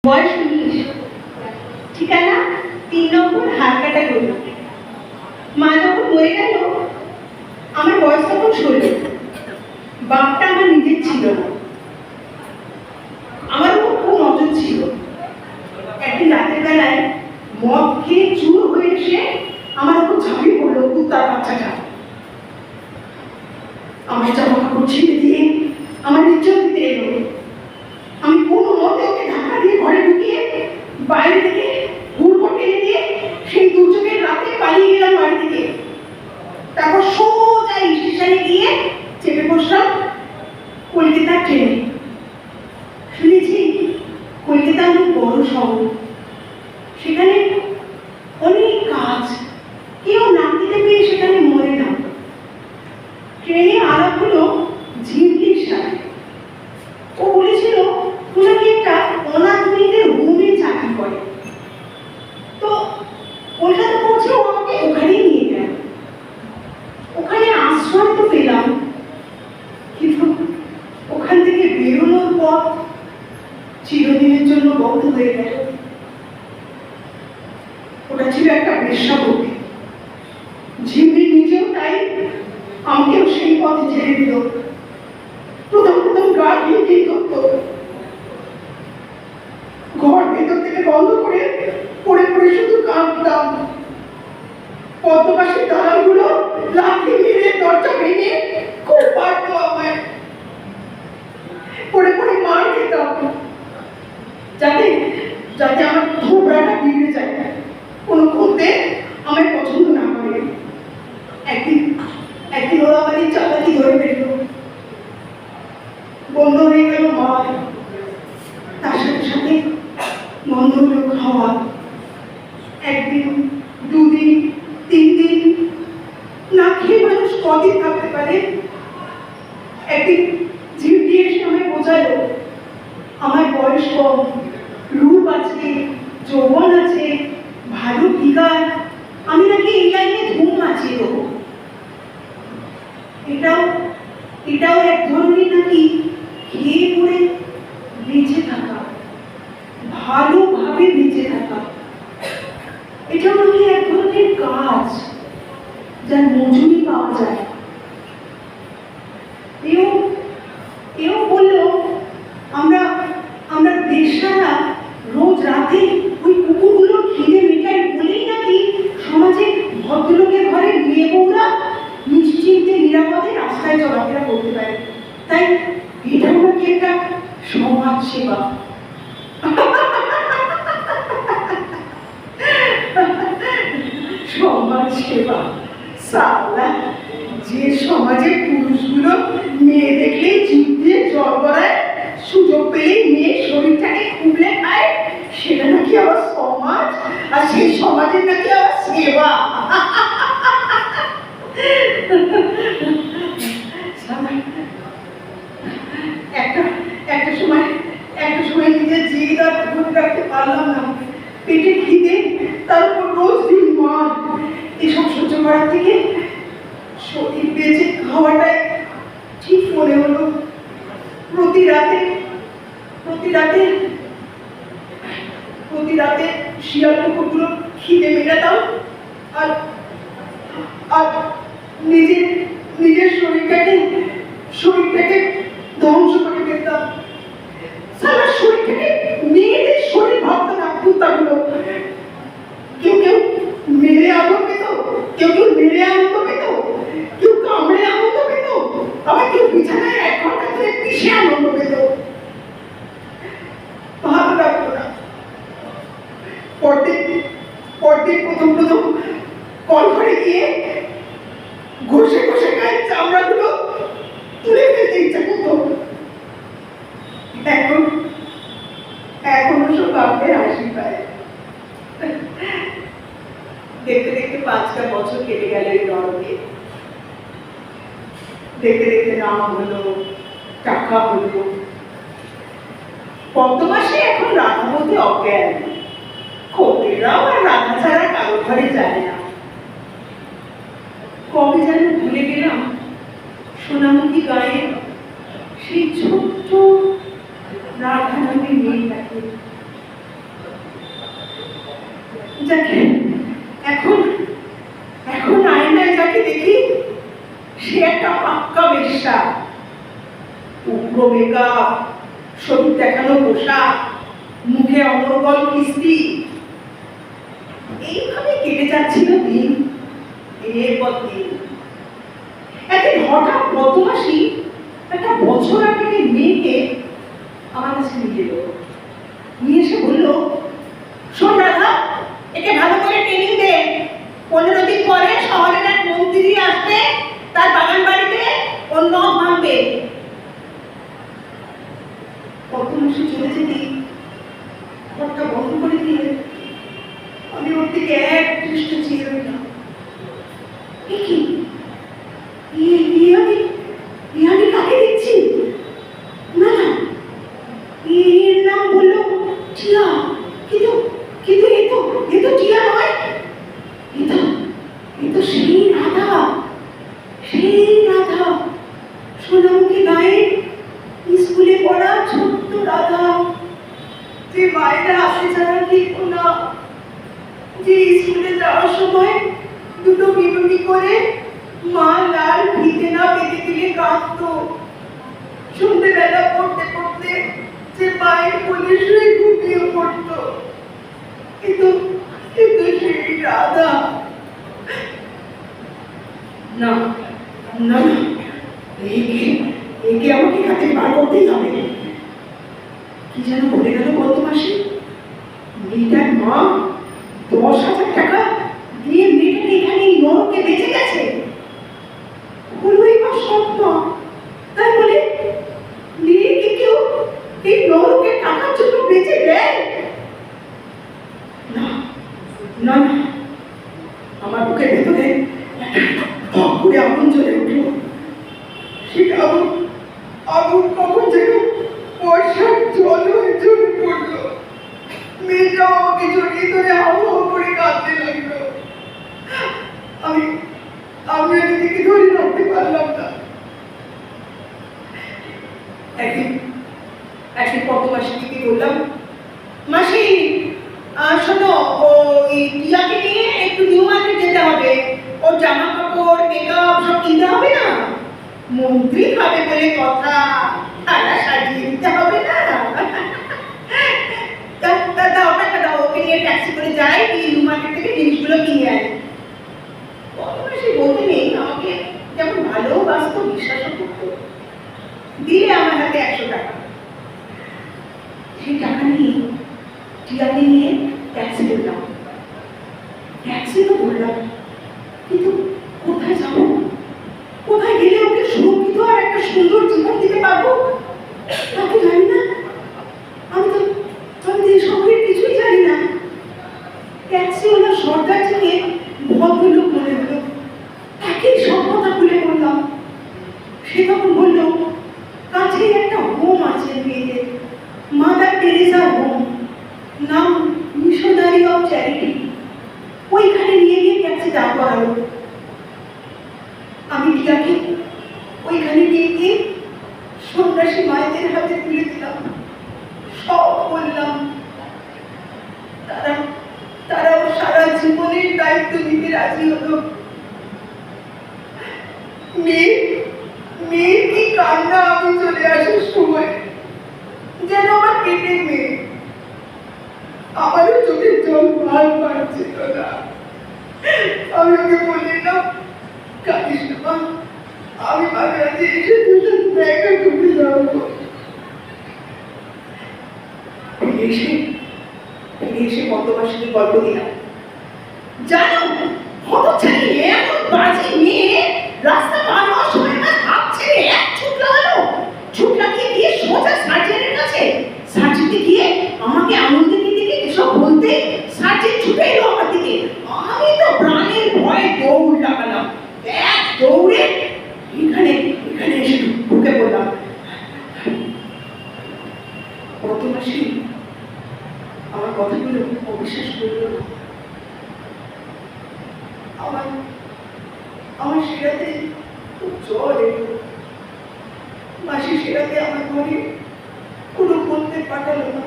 বয়স 19, ঠিকানা 3 নম্বর হারকাটা গলি। মা যখন মরে গেল আমার বয়স তখন 16। বাপটা আমার নিজের ছিল না, আমার উপর খুব নজর ছিল। একদিন রাতের বেলায় মদ খেয়ে চুর হয়ে এসে আমার উপর ঝাঁপিয়ে পড়লো কুত্তার বাচ্চাটা। আমার জামা কাপড় ছিঁড়ে দিয়ে আমার ইজ্জত দিতে এলো। আমি কোনো মতে ওকে ধাক্কা দিয়ে ঘরে ঢুকিয়ে বাইরে থেকে হুড়কো টেনে দিয়ে সেই দুর্যোগের রাতে পালিয়ে গেলাম বাড়ি থেকে। তারপর সোজা স্টেশনে গিয়ে চেপে বসলাম কলকাতার ট্রেনে। শুনেছি কলকাতা অনেক বড় শহর, সেখানে অনেক কাজ, কেউ নামতে পেয়ে সেখানে মরে না। ট্রেনে আলাপ হলো ঝিমলির সাথে। ও বলেছিল ওনাকে একটা অনাথদের হোমে চাকরি করে। তো কলকাতা পৌঁছে ও আমাকে ওখানেই নিয়ে গেল। ওখানে আশ্রয় তো পেলাম, কিন্তু ওখান থেকে বেরোনোর পর চিরদিনের জন্য বন্ধ হয়ে গেল। ওটা ছিল একটা বেশ্যাবতী। ঝিমলি নিজেও তাই আমাকেও সেই পথে ছেড়ে দিল। প্রথম প্রথম গা ঘিয়ে করত, ঘর ভেতর থেকে বন্ধ করে পড়ে পড়ে শুধু কাঁদতাম। পদ্মবাসীর দালালগুলো লাঠি মেরে দরজা ভেঙে খুব মারতো আমায়। পড়ে পড়ে মার খেতাম যাতে যাতে আমার থোবড়াটা বিগড়ে যায়, কোনো খুঁতে আমায় পছন্দ না করে। একদিন ওরা আমাদের চালাকি ধরে ফেলল, বন্ধ হয়ে গেল মার। তার সাথে সাথে বন্ধ হলো খাওয়া। একদিন, দুদিন, 3 দিন না খেয়ে মানুষ কদিন থাকতে পারে? একদিন ঝিমলি এসে আমায় বোঝালো আমার বয়স কম, রূপ আছে, যৌবন আছে, ভালো ফিগার, আমি নাকি এই লাইনে ধুম মাছিয়ে দেবো। এটাও এক ধরনের নাকি খেয়ে পড়ে বেঁচে থাকা, ভালোভাবে বেঁচে থাকা। এটাও নাকি এক ধরনের কাজ, যার মজুরি পাওয়া যায়। এও বললো আমরা বেশ্যারা রোজ রাতে ওই কুকুরগুলো খিদে মেটাই বলেই নাকি সমাজে ভদ্রলোকের ঘরে মেয়ে বউরা নিশ্চিন্তে নিরাপদে রাস্তায় চলাফেরা করতে পারে। তাই এটাও নাকি একটা সমাজ সেবা। সমাজ সেবা সালা, যে সমাজে পুরুষগুলো মেয়ে দেখলেই জিভ দিয়ে জল গড়ায়, সুযোগ পেলেই মেয়ে শরীরটাকে খুবলে খায়, সেটা নাকি আবার সমাজ, আর সেই সমাজের নাকি আবার সেবা। একটা সময় নিজের জেদ আর ধরে রাখতে পারলাম না। পেটে খিদে, তারপর রোজ দিন মার, এসব সহ্য করার থেকে শরীর বেঁচে খাওয়াটাই ঠিক মনে হলো। প্রতি রাতে শিয়াল কুকুরগুলো খিদে মেটাতাম আর নিজের শরীরটাকে ধ্বংস করে ফেলতাম। সারা শরীরটাকে মেয়েদের শরীর ভাবতো না কুত্তাগুলো। কেউ মেরে আনন্দ পেত, কেউ মেরে আনন্দ পেত, কেউ কামড়ে আনন্দ পেত, আবার কেউ বিছানায় 1 ঘন্টা ধরে পিষে আনন্দ পেত। ভালো লাগতো না। পরদিন প্রথম কল করে গিয়ে ঘষে গায়ের চামড়াগুলো তুলে ফেলতে ইচ্ছা করতো। এখন সব আপনার হাসি পায়। দেখতে দেখতে 5টা বছর কেটে গেল এই নরকে। দেখতে দেখতে নাম হলো, টাকা হলো। পদ্মবাসী এখন রাধা বলতে অজ্ঞান, খদ্দেররাও আর রাধা ছাড়া কারো ঘরে যায় না। কবে যেন ভুলে গেলাম সোনামুখী গায়ে সেই ছোট্ট রাধা নামে মেয়েটাকে। যাকে এখন এখন আয়নায় যাকে দেখি সে একটা পাক্কা বেশ্যা। উগ্র মেকআপ, শরীর দেখানো পোশাক, মুখে অনর্গল কিস্তি। এইভাবে কেটে যাচ্ছিল দিন, দিনের পর দিন। একদিন হঠাৎ গত মাসি একটা বছর আগে মেয়েকে আমার কাছে নিয়ে এলো। নিয়ে এসে বলল, শোন রাধা, একে ভালো করে ট্রেনিং দে। 15 দিন পরে শহরের এক মন্ত্রী আসবে, তার বাগান বাড়িতে ওর নখ ভাঙবে। কত মাসে চলে যেতে ঘরটা বন্ধ করে দিয়ে আমি ওর দিকে এক দৃষ্টি চেয়ে রইলাম। আমি কাকে দেখছি? না না, এর নাম বললো টিয়া, কিন্তু কিন্তু এ তো টিয়া নয়। এ তো সেই রাধা, সোনামুখী গায়ে স্কুলে পড়া ছোট্ট রাধা, যে মায়েরা আসে যারা ঠিক না, যে স্কুলে যাওয়ার সময় দুটো বিনুনি করে মা লাল ফিতে না পেতে দিলে কাঁদত। সন্ধ্যেবেলা পড়তে পড়তে যে মায়ের কোলে শুয়ে ঘুমিয়ে পড়তো। কিন্তু সেই রাধা না না, একে আমাকে কাছে বার করতেই হবে। কি যেন বলে গেল গত মাসে, মেয়েটার মা 10,000 টাকা দিয়ে মেয়েটাকে এখানে এই নরকে বেঁচে গেছে। হলোই বা স্বপ্ন, তাই বলে মেয়েকে কেউ এই নরকে টাকার জন্য বেঁচে দেয়? না না, আমার বুকের ভেতরে করে আগুন জ্বলে উঠল। সেটা আগুন কখন যেন বর্ষার জল হয়ে জ্বলে পড়ল। মেয়েটাও আমাকে জড়িয়ে ধরে হাউ হাউ করে কাঁদতে লাগলো। আমি নিজেকে ধরে রাখতে পারলাম না। একদিন কত মাসিকে বললাম, মাসি শোনো, ওই টিয়াকে নিয়ে একটু নিউ মার্কেট যেতে হবে, ওর জামা কাপড় মেকআপ সব কিনতে হবে না? মন্ত্রী খাবে বলে কথা, তারা সাজিয়ে দিতে হবে না? দাও, ওকে নিয়ে ট্যাক্সি করে যাই, নিউ মার্কেট থেকে জিনিসগুলো কিনে আনি। কত মাসি বলতে নেই, আমাকে যেমন ভালোবাসত, বিশ্বাসও করতো। দিলে আমার হাতে 100 টাকা। সেই টাকা নিয়ে টিয়াকে নিয়ে ট্যাক্সি করলাম। ট্যাক্সি তো ধরলাম, কিন্তু কোথায় যাব? কোথায় গেলে ওকে সুরক্ষিত আর একটা সুন্দর জীবন দিতে পারবো তাকে জানি না। আমি তো এই শহরের কিছুই জানি না। ট্যাক্সিওয়ালা সর্দার থেকে ভদ্রলোক মনে হলো, তাকেই সব কথা খুলে বললাম। সে তখন বলল, কাছেই একটা হোম আছে মেয়েদের, মাদার টেরেসা হোম, নাম মিশনারি অফ চ্যারিটি। ওইখানে নিয়ে গিয়ে ট্যাক্সি দাঁড় করালো। আমি টিয়াকে ওইখানে নিয়ে গিয়ে সন্ন্যাসী মায়েদের হাতে তুলে দিলাম, সব বললাম। তারাও সারা জীবনের দায়িত্ব নিতে রাজি হলো। মেয়ের কি কান্না আমি চলে আসার সময়, যেন আমার পেটের মেয়ে। আমারও চোখের জল পাচ্ছিল না। আমি ওকে বললাম, কাঁদিস না মা, আমি মাঝে এসে দুটো দেখা করতে যাবো। ফিরে এসে কত মাসিকে গল্প দিলাম। জানো, হতচ্ছাড়ি এমন বাজে মেয়ে, রাস্তা পার হওয়ার সময় আমার হাত ছেড়ে এক ছুটলা হলো। ছুটলা গিয়ে সোজা সার্জেনের কাছে। সার্জেন্টে গিয়ে আমাকে আঙুল দিকে এসব বলতে সার্জেন্ট ছুটে এলো আমার দিকে। আমি তো প্রাণের ভয়ে দৌড় লাগালাম। এক দৌড়ে এখানে এসে ঢুকে পড়লাম। কত মাসি আমার কথাগুলো অবিশ্বাস করল না। আমার সেরাতে খুব জ্বর এলো। মাসি সেরাতে আমার ঘরে কোনো বলতে পাঠালো না।